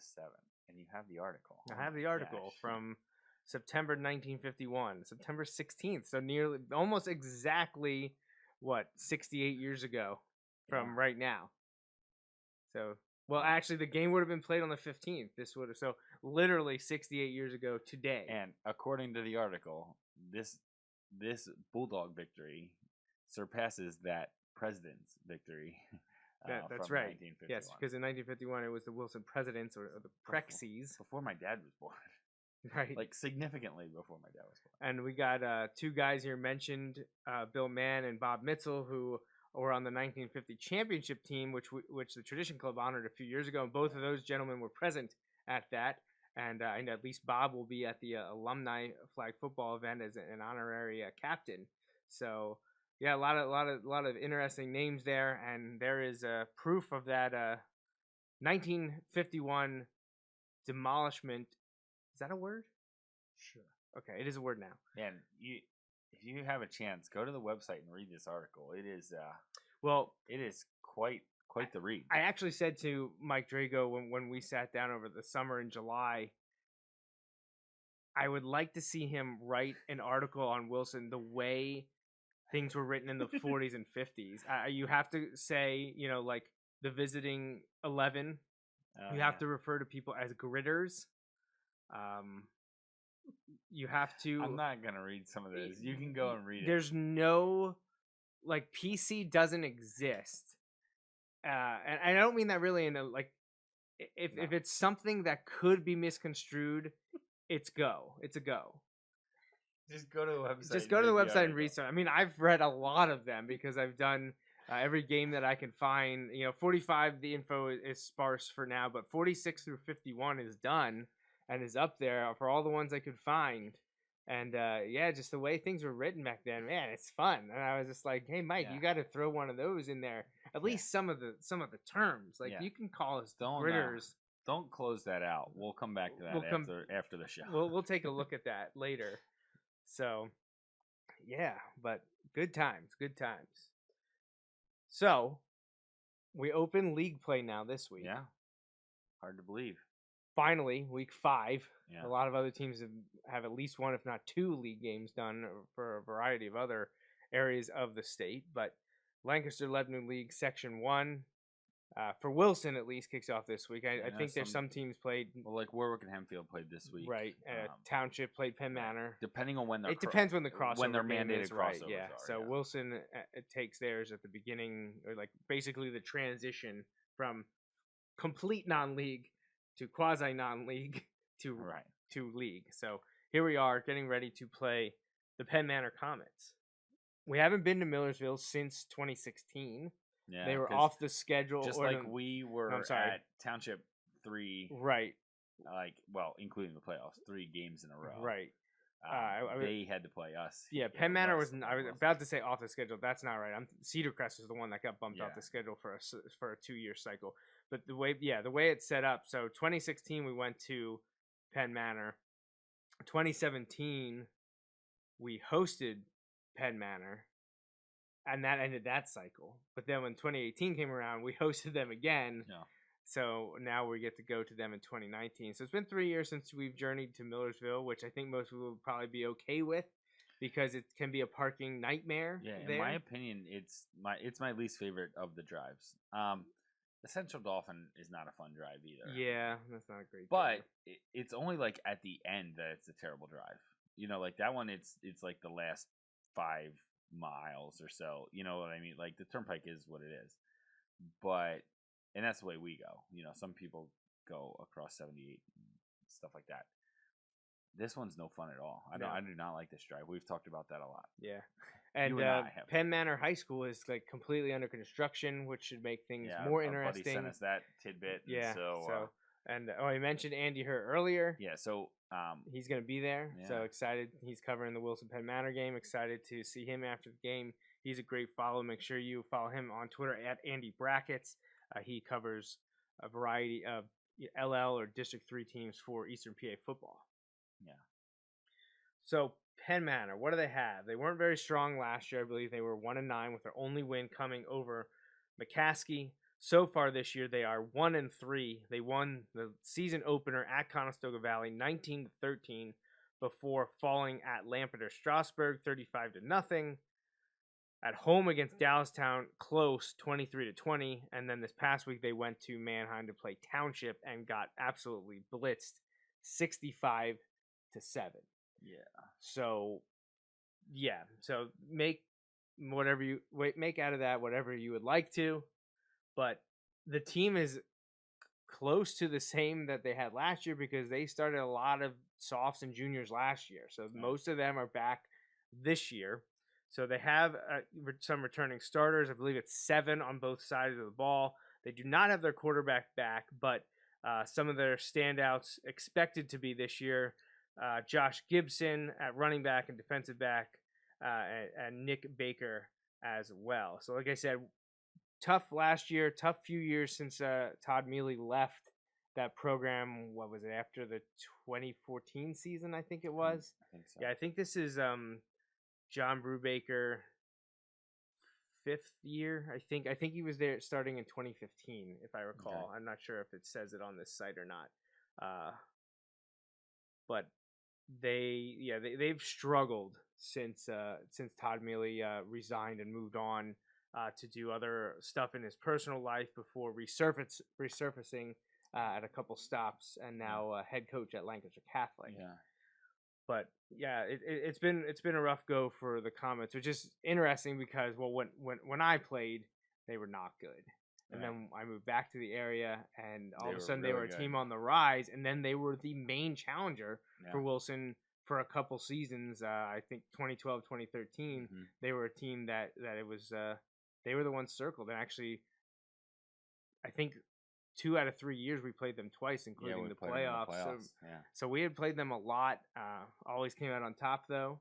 and you have the article. I have the article from September 1951, September 16th. So nearly, almost exactly, 68 years ago from right now. So, well, actually, the game would have been played on the 15th. So literally 68 years ago today. And according to the article, this Bulldog victory surpasses that President's victory. That's from right. 1951. Yes, because in 1951 it was the Wilson Presidents or the Prexies. Before my dad was born. Right. Like significantly before my dad was born. And we got two guys here mentioned, Bill Mann and Bob Mitzel, who were on the 1950 championship team, which the Tradition Club honored a few years ago. And both of those gentlemen were present at that. And at least Bob will be at the alumni flag football event as an honorary captain. So yeah, a lot of interesting names there, and there is proof of that 1951 demolishment. Is that a word? Sure. Okay, it is a word now. And if you have a chance, go to the website and read this article. It is it is quite the read. I actually said to Mike Drago when we sat down over the summer in July, I would like to see him write an article on Wilson the way things were written in the 40s and 50s. You have to say, like the visiting 11. You have to refer to people as gritters. You have to. I'm not gonna read some of this. You can go and read it. There's no PC doesn't exist, and I don't mean that really in a if it's something that could be misconstrued, it's a go. Just go to the website. Just go to the website and research. I mean, I've read a lot of them because I've done every game that I can find. 45, the info is sparse for now, but 46 through 51 is done and is up there for all the ones I could find. And just the way things were written back then, man, it's fun. And I was just like, hey, Mike, you got to throw one of those in there. At least some of the terms. Like you can call us gritters. Don't close that out. We'll come back to that after the show. We'll take a look at that later. So, yeah, but good times. So, we open league play now this week. Yeah, hard to believe. Finally, week 5. Yeah. A lot of other teams have at least one, if not 2, league games done for a variety of other areas of the state. But Lancaster-Lebanon League Section 1, for Wilson at least, kicks off this week. I think there's some teams played. Well, like Warwick and Hempfield played this week. Right. Township played Penn Manor. Depending on when they're... It depends when the crossover when their mandated crossovers right, are. So Wilson takes theirs at the beginning, or like basically the transition from complete non-league to quasi non-league to league. So here we are getting ready to play the Penn Manor Comets. We haven't been to Millersville since 2016. Yeah, they were off the schedule. Just like we were at Township 3. Right. Including the playoffs, 3 games in a row. Right. They had to play us. Yeah, Penn Manor was. I was about to say off the schedule. That's not right. Cedar Crest was the one that got bumped off the schedule for a 2-year cycle. But the way it's set up. So 2016 we went to Penn Manor. 2017 we hosted Penn Manor, and that ended that cycle. But then when 2018 came around, we hosted them again. Yeah. So now we get to go to them in 2019. So it's been 3 years since we've journeyed to Millersville, which I think most people would probably be okay with because it can be a parking nightmare. Yeah, in my opinion, it's my least favorite of the drives. The Central Dauphin is not a fun drive either. Yeah, that's not a great drive. But it's only like at the end that it's a terrible drive. Like that one, it's like the last 5 miles or so. You know what I mean? Like the turnpike is what it is. And that's the way we go. Some people go across 78 and stuff like that. This one's no fun at all. I do not like this drive. We've talked about that a lot. Yeah. And Penn Manor High School is like completely under construction, which should make things more interesting. Buddy sent us that tidbit. Yeah. I mentioned Andy Hurt earlier. Yeah. So he's going to be there. Yeah. So excited. He's covering the Wilson Penn Manor game. Excited to see him after the game. He's a great follow. Make sure you follow him on Twitter at Andy Brackets. He covers a variety of LL or District 3 teams for Eastern PA football. Yeah. So Penn Manor, what do they have? They weren't very strong last year. I believe they were 1-9 with their only win coming over McCaskey. So far this year, they are 1-3. They won the season opener at Conestoga Valley 19-13 before falling at Lampeter Strasburg 35-0. At home against Dallastown, close 23-20, and then this past week they went to Manheim to play Township and got absolutely blitzed 65-7. Yeah. So make out of that whatever you would like to, but the team is close to the same that they had last year because they started a lot of softs and juniors last year. So most of them are back this year. So they have some returning starters. I believe it's 7 on both sides of the ball. They do not have their quarterback back, but some of their standouts expected to be this year, Josh Gibson at running back and defensive back, and Nick Baker as well. So like I said, tough last year, tough few years since Todd Mealy left that program. What was it, after the 2014 season, I think it was? I think so. Yeah, I think this is John Brubaker 5th year. I think he was there starting in 2015, if I recall. Okay. I'm not sure if it says it on this site or not. But they've struggled since Todd Mealy resigned and moved on to do other stuff in his personal life before resurfacing at a couple stops, and now head coach at Lancaster Catholic. Yeah. But yeah, it's been a rough go for the Comets, which is interesting because when I played, they were not good, and then I moved back to the area, and all of a sudden they were a team on the rise, and then they were the main challenger for Wilson for a couple seasons, I think 2012, 2013, they were a team that it was they were the ones circled. And actually, I think 2 out of 3 years we played them twice, including the playoffs. So we had played them a lot. Always came out on top though,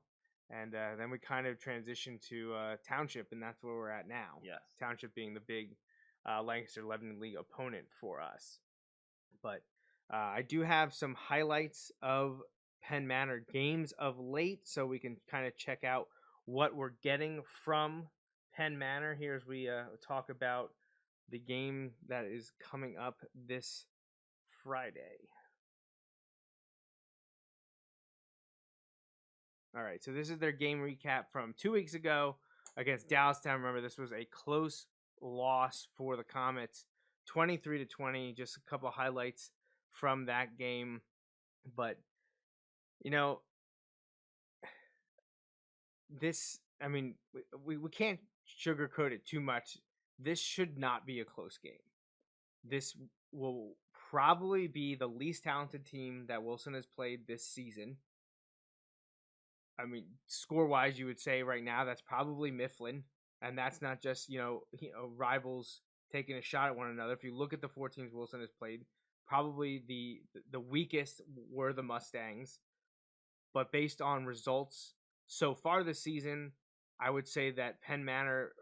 and then we kind of transitioned to Township, and that's where we're at now. Yes, Township being the big Lancaster-Lebanon League opponent for us. But I do have some highlights of Penn Manor games of late, so we can kind of check out what we're getting from Penn Manor here as we talk about the game that is coming up this Friday. All right, so this is their game recap from 2 weeks ago against Dallastown. Remember, this was a close loss for the Comets, 23-20. Just a couple highlights from that game, but this, I mean, we can't sugarcoat it too much. This should not be a close game. This will probably be the least talented team that Wilson has played this season. I mean, score-wise, you would say right now that's probably Mifflin, and that's not just rivals taking a shot at one another. If you look at the 4 teams Wilson has played, probably the weakest were the Mustangs. But based on results so far this season, I would say that Penn Manor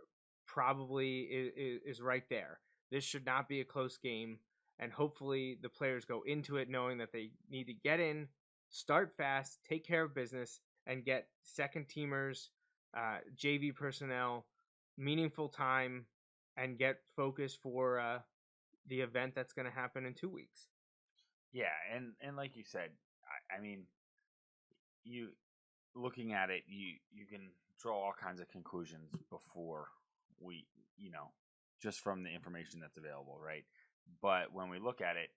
probably is right there. This should not be a close game, and hopefully the players go into it knowing that they need to get in, start fast, take care of business, and get second teamers, JV personnel, meaningful time, and get focused for the event that's going to happen in 2 weeks. Yeah, and like you said, I mean, you looking at it, you can draw all kinds of conclusions before we, just from the information that's available, right? But when we look at it,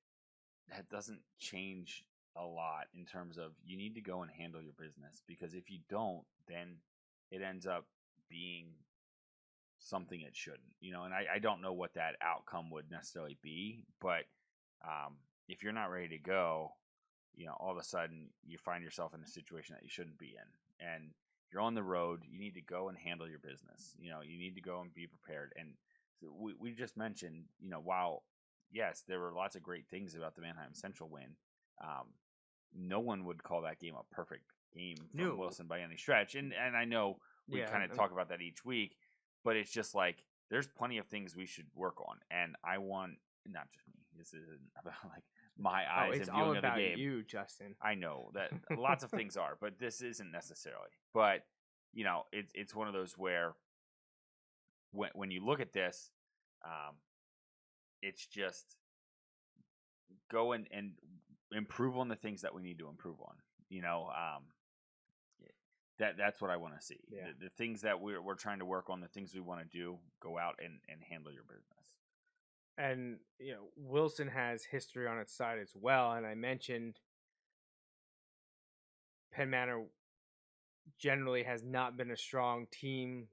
that doesn't change a lot in terms of you need to go and handle your business, because if you don't, then it ends up being something it shouldn't, and I don't know what that outcome would necessarily be, but if you're not ready to go, all of a sudden you find yourself in a situation that you shouldn't be in, and you're on the road. You need to go and handle your business. You need to go and be prepared. And so we just mentioned, while yes, there were lots of great things about the Manheim Central win, no one would call that game a perfect game from Wilson by any stretch. And I know we kind of talk about that each week, but it's just like there's plenty of things we should work on. And I want, not just me, this isn't about like my eyes and viewing of the game. It's all about you, Justin. I know that lots of things are, but this isn't necessarily. But it's one of those where when you look at this, it's just go and improve on the things that we need to improve on. That's what I want to see. Yeah. The things that we're trying to work on, the things we want to do, go out and handle your business. And, Wilson has history on its side as well. And I mentioned Penn Manor generally has not been a strong team.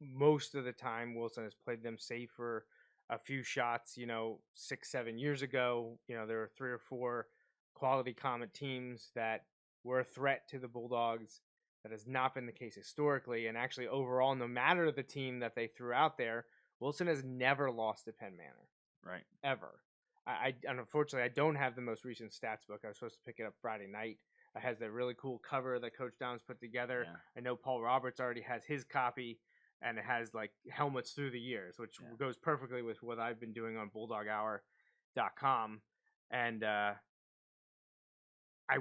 Most of the time, Wilson has played them safe for a few shots. 6-7 years ago, there were 3 or 4 quality Comet teams that were a threat to the Bulldogs. That has not been the case historically. And actually, overall, no matter the team that they threw out there, Wilson has never lost to Penn Manor. Right. Ever. And unfortunately, I don't have the most recent stats book. I was supposed to pick it up Friday night. It has the really cool cover that Coach Downs put together. Yeah. I know Paul Roberts already has his copy, and it has like helmets through the years, which goes perfectly with what I've been doing on BulldogHour.com. And I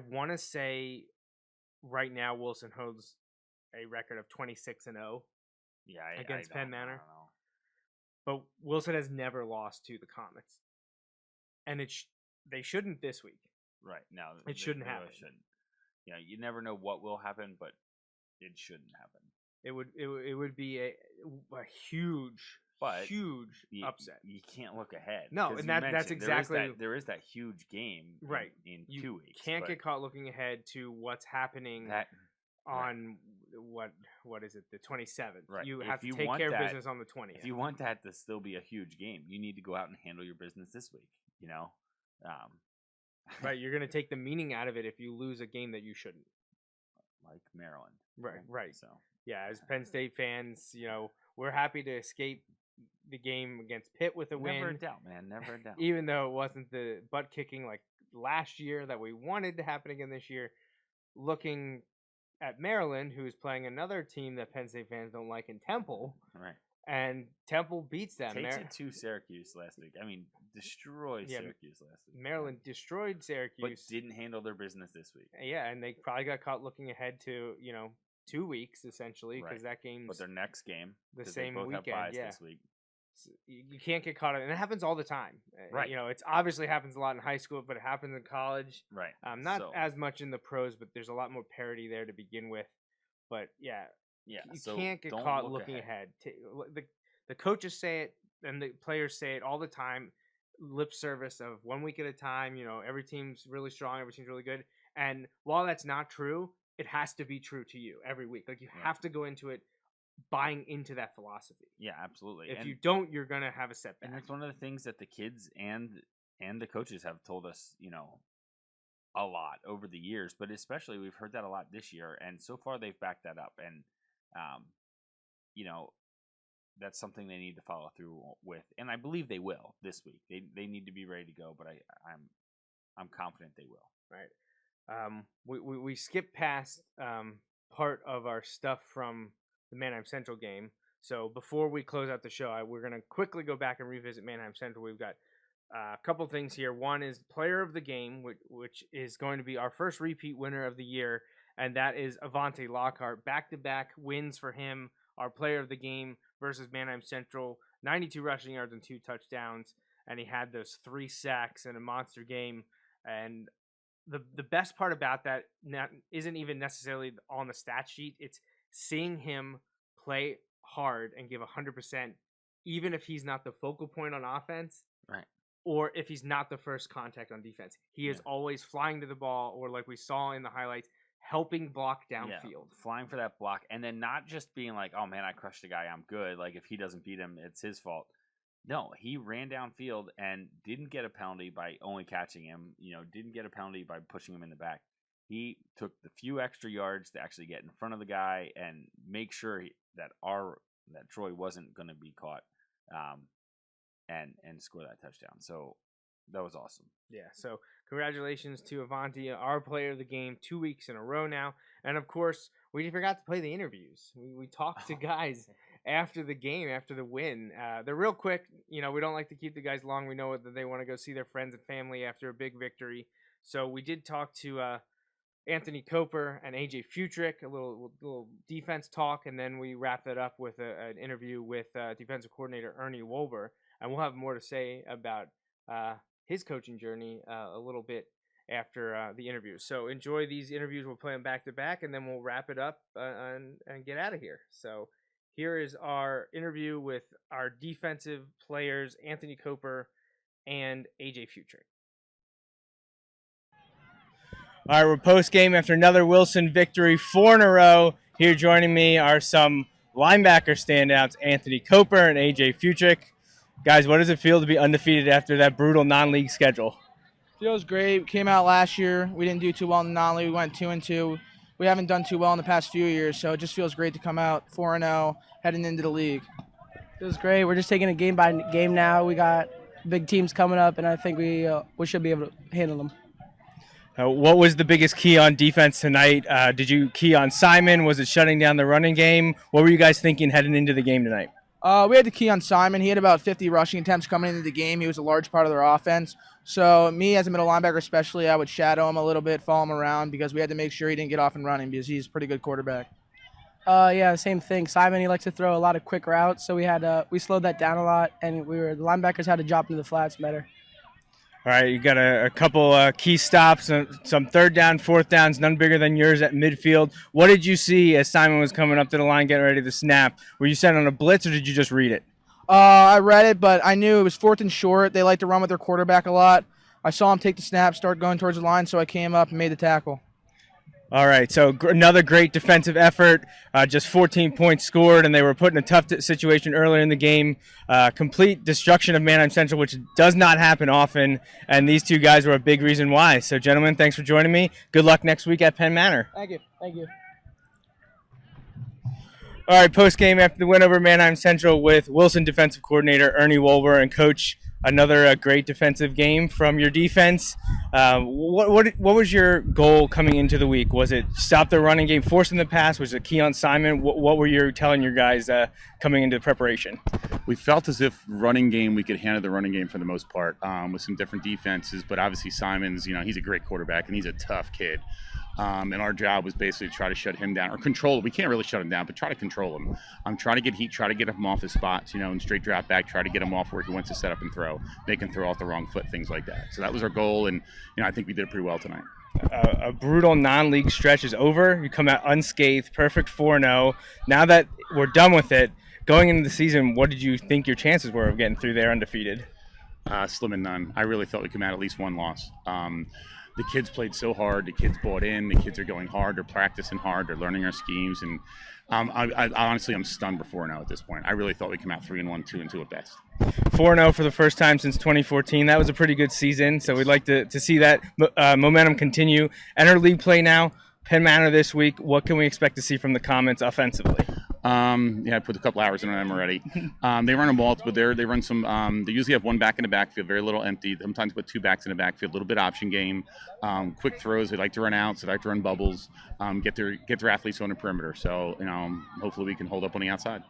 want to say right now Wilson holds a record of 26-0 against Penn Manor. But Wilson has never lost to the Comets. And they shouldn't this week. Right. No, it shouldn't happen. Shouldn't. You never know what will happen, but it shouldn't happen. It would be a huge upset. You can't look ahead. No, and that's exactly there is that huge game right in 2 weeks. You can't get caught looking ahead to what's happening on what is it, the 27th. Right. You have to take care of business on the 20th. If you want that to still be a huge game, you need to go out and handle your business this week. Right, you're going to take the meaning out of it if you lose a game that you shouldn't. like Maryland. Right. So yeah, as Penn State fans, we're happy to escape the game against Pitt with a win. Never a doubt, man. Never a doubt. Even though it wasn't the butt kicking like last year that we wanted to happen again this year. Looking at Maryland, who's playing another team that Penn State fans don't like in Temple. Right. And Temple beats them. Takes it to Syracuse last week. I mean, destroyed Syracuse last week. Maryland destroyed Syracuse. But didn't handle their business this week. Yeah, and they probably got caught looking ahead to, 2 weeks, essentially, because that game's... But their next game, the same they both weekend, have buys this week. So you can't get caught, and it happens all the time. Right. It's obviously happens a lot in high school, but it happens in college. Right. Not as much in the pros, but there's a lot more parity there to begin with. But, you can't get caught looking ahead. The coaches say it, and the players say it all the time. Lip service of 1 week at a time. Every team's really strong, every team's really good. And while that's not true, it has to be true to you every week. Like you have to go into it buying into that philosophy. Yeah, absolutely. If you don't, you're gonna have a setback. And it's one of the things that the kids and the coaches have told us, a lot over the years. But especially we've heard that a lot this year, and so far they've backed that up. And that's something they need to follow through with, and I believe they will this week. They need to be ready to go, but I'm confident they will. Right. We skipped past part of our stuff from the Manheim Central game. So before we close out the show, we're gonna quickly go back and revisit Manheim Central. We've got a couple things here. One is player of the game, which is going to be our first repeat winner of the year, and that is Avante Lockhart. Back-to-back wins for him. Our player of the game versus Manheim Central, 92 rushing yards and 2 touchdowns, and he had those 3 sacks in a monster game. And the best part about that isn't even necessarily on the stat sheet. It's seeing him play hard and give 100%, even if he's not the focal point on offense, right? Or if he's not the first contact on defense. He is always flying to the ball, or like we saw in the highlights, helping block downfield. Flying for that block, and then not just being like, oh man, I crushed a guy, I'm good. Like if he doesn't beat him, it's his fault. No, he ran downfield and didn't get a penalty by only catching him. Didn't get a penalty by pushing him in the back. He took the few extra yards to actually get in front of the guy and make sure that Troy wasn't going to be caught, and score that touchdown. So that was awesome. Yeah, so congratulations to Avante, our player of the game, 2 weeks in a row now. And, of course, we forgot to play the interviews. We talked to guys after the game, after the win. They're real quick. We don't like to keep the guys long. We know that they want to go see their friends and family after a big victory. So we did talk to Anthony Kper and AJ Futrick, a little defense talk, and then we wrapped it up with an interview with defensive coordinator Ernie Wolber. And we'll have more to say about his coaching journey a little bit after the interview. So enjoy these interviews. We'll play them back to back, and then we'll wrap it up and get out of here. So here is our interview with our defensive players, Anthony Kper and AJ Futrick. All right, we're post-game after another Wilson victory, 4 in a row. Here joining me are some linebacker standouts, Anthony Kper and AJ Futrick. Guys, what does it feel to be undefeated after that brutal non-league schedule? Feels great. We came out last year. We didn't do too well in the non-league. We went 2-2. We haven't done too well in the past few years, so it just feels great to come out 4-0 heading into the league. Feels great. We're just taking it game by game now. We got big teams coming up, and I think we should be able to handle them. What was the biggest key on defense tonight? Did you key on Simon? Was it shutting down the running game? What were you guys thinking heading into the game tonight? We had the key on Simon. He had about 50 rushing attempts coming into the game. He was a large part of their offense. So me as a middle linebacker especially, I would shadow him a little bit, follow him around, because we had to make sure he didn't get off and running because he's a pretty good quarterback. Yeah, same thing. Simon, he likes to throw a lot of quick routes, so we slowed that down a lot, and the linebackers had to drop into the flats better. All right, you got a couple key stops, some third down, fourth downs, none bigger than yours at midfield. What did you see as Simon was coming up to the line, getting ready to snap? Were you sent on a blitz, or did you just read it? I read it, but I knew it was 4th and short. They like to run with their quarterback a lot. I saw him take the snap, start going towards the line, so I came up and made the tackle. All right, so another great defensive effort, just 14 points scored, and they were put in a tough situation earlier in the game. Complete destruction of Manheim Central, which does not happen often, and these two guys were a big reason why. So, gentlemen, thanks for joining me. Good luck next week at Penn Manor. Thank you. Thank you. All right, post game after the win over Manheim Central with Wilson defensive coordinator Ernie Wolver and coach. Another great defensive game from your defense. What was your goal coming into the week? Was it stop the running game, forcing the pass? Was it key on Simon? What were you telling your guys coming into preparation? We felt as if running game, we could handle the running game for the most part with some different defenses. But obviously Simon's, he's a great quarterback and he's a tough kid. And our job was basically to try to shut him down or control him. We can't really shut him down, but try to control him. Try to get heat, try to get him off his spots, and straight drop back, try to get him off where he wants to set up and throw. Make him throw off the wrong foot, things like that. So that was our goal, and I think we did pretty well tonight. A brutal non-league stretch is over. You come out unscathed, perfect 4-0. Now that we're done with it, going into the season, what did you think your chances were of getting through there undefeated? Slim and none. I really thought we could come out at least one loss. The kids played so hard. The kids bought in. The kids are going hard. They're practicing hard. They're learning our schemes. And I honestly, I'm stunned before now at this point. I really thought we'd come out 3-1, 2-2 at best. 4-0 for the first time since 2014. That was a pretty good season. So we'd like to see that momentum continue. Enter league play now. Penn Manor this week. What can we expect to see from the Comets offensively? I put a couple hours in on them already. They run a multi, but they run some. They usually have one back in the backfield, very little empty. Sometimes put two backs in the backfield, a little bit option game, quick throws. They like to run outs. They like to run bubbles. Get their athletes on the perimeter. So hopefully we can hold up on the outside.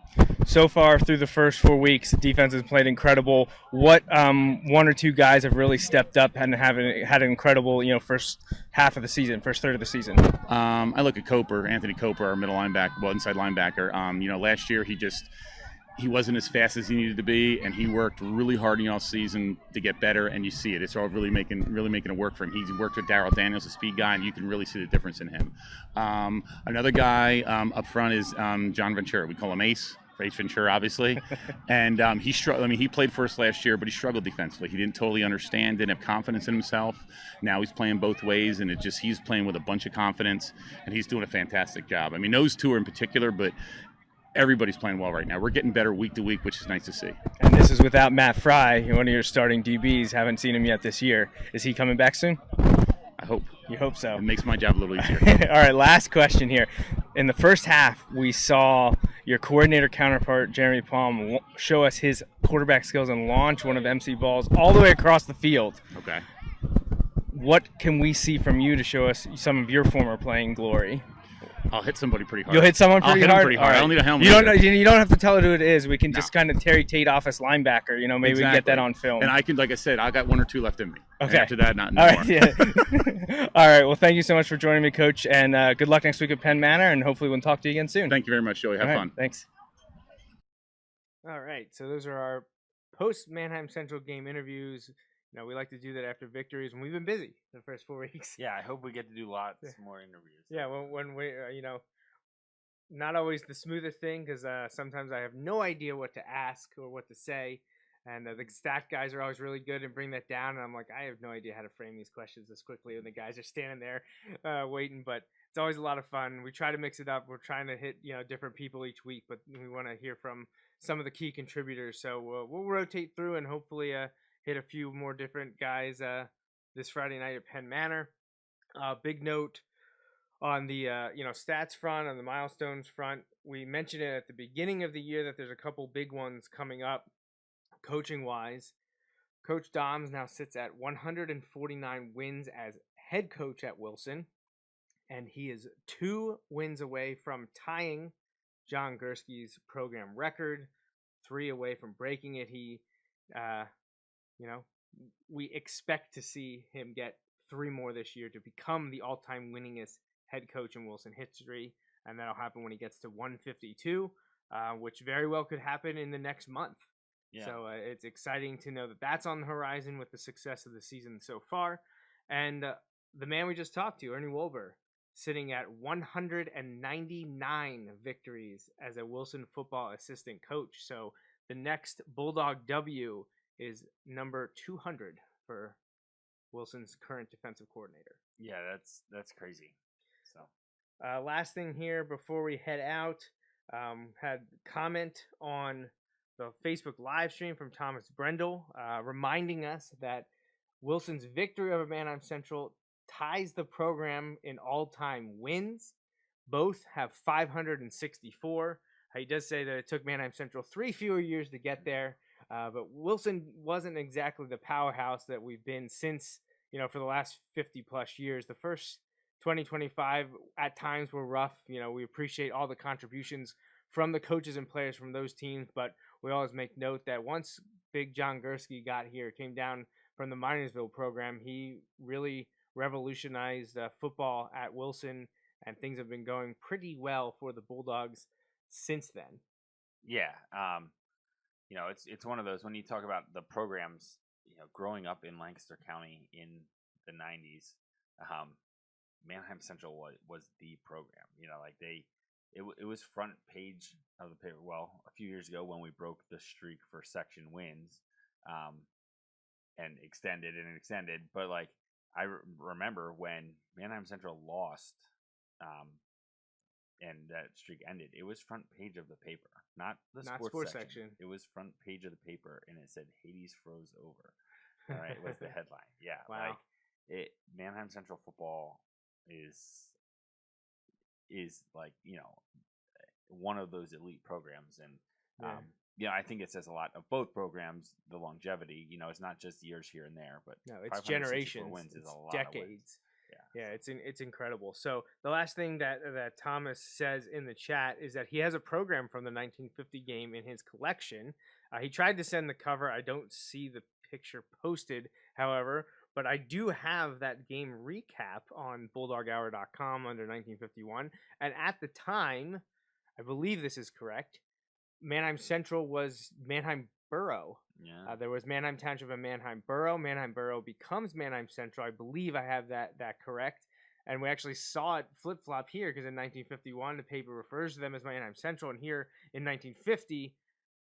So far through the first 4 weeks, the defense has played incredible. What one or two guys have really stepped up and had an incredible first half of the season, first third of the season? I look at Anthony Kper, our middle linebacker, inside linebacker. Last year he wasn't as fast as he needed to be, and he worked really hard all season to get better. And you see it; it's all really making it work for him. He's worked with Darryl Daniels, a speed guy, and you can really see the difference in him. Another guy up front is John Ventura. We call him Ace. Ace Ventura, obviously, and he struggled. He played for us last year, but he struggled defensively. He didn't totally understand, didn't have confidence in himself. Now he's playing both ways, and he's playing with a bunch of confidence, and he's doing a fantastic job. Those two are in particular, but everybody's playing well right now. We're getting better week to week, which is nice to see. And this is without Matt Fry, one of your starting DBs. Haven't seen him yet this year. Is he coming back soon? I hope. You hope so. It makes my job a little easier. All right, last question here. In the first half, we saw your coordinator counterpart, Jeremy Palm, show us his quarterback skills and launch one of MC balls all the way across the field. Okay. What can we see from you to show us some of your former playing glory? I'll hit somebody pretty hard. You'll hit someone pretty hard? I'll hit him pretty hard. Right. I don't need a helmet. You don't have to tell it who it is. We can just kind of Terry Tate off as linebacker. Maybe we can get that on film. And I can, like I said, I got one or two left in me. Okay. And after that, not All more. right, yeah. All right. Well, thank you so much for joining me, Coach, and good luck next week at Penn Manor, and hopefully we'll talk to you again soon. Thank you very much, Joey. Have fun. Thanks. All right, so those are our post-Manheim Central game interviews. We like to do that after victories, and we've been busy the first 4 weeks. Yeah, I hope we get to do lots more interviews. Yeah, when we, not always the smoothest thing because sometimes I have no idea what to ask or what to say, and the stat guys are always really good and bring that down, and I'm like, I have no idea how to frame these questions this quickly, and the guys are standing there waiting, but it's always a lot of fun. We try to mix it up. We're trying to hit different people each week, but we want to hear from some of the key contributors, so we'll rotate through and hopefully hit a few more different guys this Friday night at Penn Manor. Big note on the stats front, on the milestones front. We mentioned it at the beginning of the year that there's a couple big ones coming up coaching wise. Coach Doms now sits at 149 wins as head coach at Wilson, and he is 2 wins away from tying John Gursky's program record, 3 away from breaking it. He we expect to see him get 3 more this year to become the all-time winningest head coach in Wilson history, and that'll happen when he gets to 152, which very well could happen in the next month. Yeah. So it's exciting to know that that's on the horizon with the success of the season so far. And the man we just talked to, Ernie Wolver, sitting at 199 victories as a Wilson football assistant coach. So the next Bulldog W is number 200 for Wilson's current defensive coordinator. Yeah, that's crazy. So, last thing here before we head out, had comment on the Facebook live stream from Thomas Brendel, reminding us that Wilson's victory over Manheim Central ties the program in all-time wins. Both have 564. He does say that it took Manheim Central 3 fewer years to get there, but Wilson wasn't exactly the powerhouse that we've been since, for the last 50-plus years. The first 2025 at times were rough. We appreciate all the contributions from the coaches and players from those teams, but we always make note that once Big John Gursky got here, came down from the Minersville program, he really revolutionized football at Wilson, and things have been going pretty well for the Bulldogs since then. Yeah. It's one of those, when you talk about the programs, growing up in Lancaster County in the 90s, Manheim Central was the program. It was front page of the paper. Well, a few years ago when we broke the streak for section wins, and extended, but I remember when Manheim Central lost, and that streak ended, it was front page of the paper, not sports section. It was front page of the paper, and it said Hades froze over. All right, was the headline. Yeah, wow. Manheim Central football is one of those elite programs, and I think it says a lot of both programs. The longevity, it's not just years here and there, but no, it's generations, wins is a lot, decades. Yeah, it's incredible. So the last thing that Thomas says in the chat is that he has a program from the 1950 game in his collection. He tried to send the cover. I don't see the picture posted, however, but I do have that game recap on BulldogHour.com under 1951. And at the time, I believe this is correct, Manheim Central was Manheim Borough. Yeah. There was Manheim Township and Manheim Borough. Manheim Borough becomes Manheim Central. I believe I have that correct. And we actually saw it flip-flop here because in 1951, the paper refers to them as Manheim Central. And here in 1950,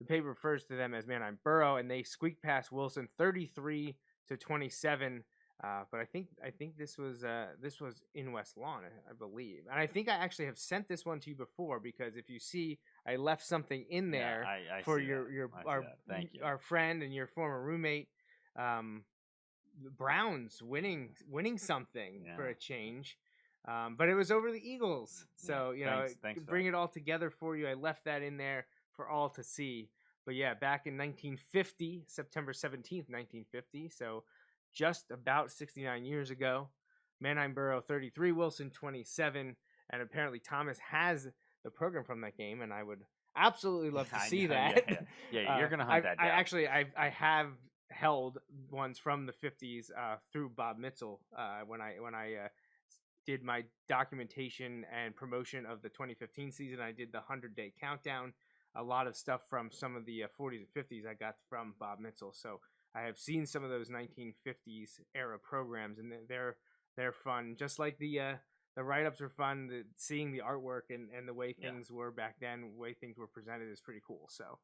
the paper refers to them as Manheim Borough. And they squeaked past Wilson 33-27. But I think this was in West Lawn, I believe. And I think I actually have sent this one to you before, because if you see, I left something in there for our friend and your former roommate, the Browns winning something for a change. But it was over the Eagles. So, thanks bring it all together for you. I left that in there for all to see. But yeah, back in 1950, September 17th, 1950. So just about 69 years ago, Manheim Borough 33, Wilson 27, and apparently Thomas has the program from that game, and I would absolutely love to see that. Yeah, you're gonna hunt that down. I have held ones from the 50s through Bob Mitchell when I did my documentation and promotion of the 2015 season. I did the 100-day countdown. A lot of stuff from some of the 40s and 50s I got from Bob Mitchell. So I have seen some of those 1950s era programs, and they're fun. Just like the write-ups are fun. Seeing the artwork and the way things were back then, the way things were presented is pretty cool. So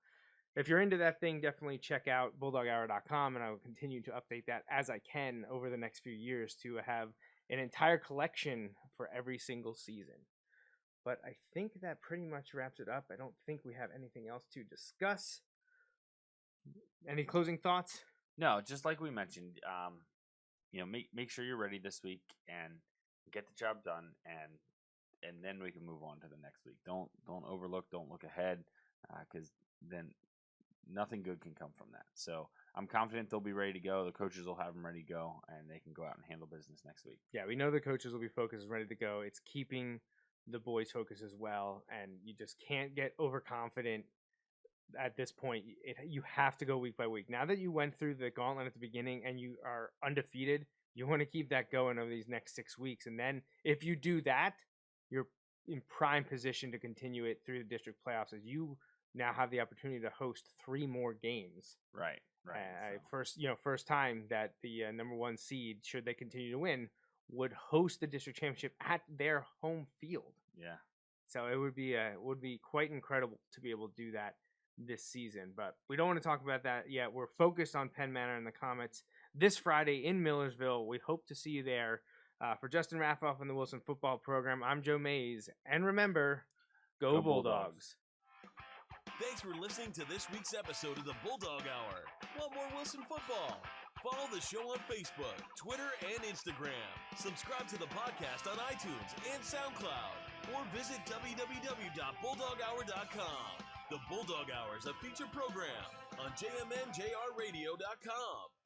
if you're into that thing, definitely check out BulldogHour.com, and I will continue to update that as I can over the next few years to have an entire collection for every single season. But I think that pretty much wraps it up. I don't think we have anything else to discuss. Any closing thoughts? No, just like we mentioned, make sure you're ready this week and get the job done, and then we can move on to the next week. Don't overlook, don't look ahead, because then nothing good can come from that. So I'm confident they'll be ready to go. The coaches will have them ready to go, and they can go out and handle business next week. Yeah, we know the coaches will be focused and ready to go. It's keeping the boys focused as well, and you just can't get overconfident at this point. You have to go week by week. Now that you went through the gauntlet at the beginning and you are undefeated, you want to keep that going over these next 6 weeks. And then if you do that, you're in prime position to continue it through the district playoffs, as you now have the opportunity to host 3 more games. Right. First time that the number 1 seed, should they continue to win, would host the district championship at their home field. Yeah. So it would be quite incredible to be able to do that this season. But we don't want to talk about that yet. We're focused on Penn Manor and the Comets this Friday in Millersville. We hope to see you there. For Justin Raffauf and the Wilson football program, I'm Joe Mays. And remember, go Bulldogs. Thanks for listening to this week's episode of the Bulldog Hour. Want more Wilson football? Follow the show on Facebook, Twitter, and Instagram. Subscribe to the podcast on iTunes and SoundCloud. or visit www.bulldoghour.com. The Bulldog Hour is a featured program on jmnjrradio.com.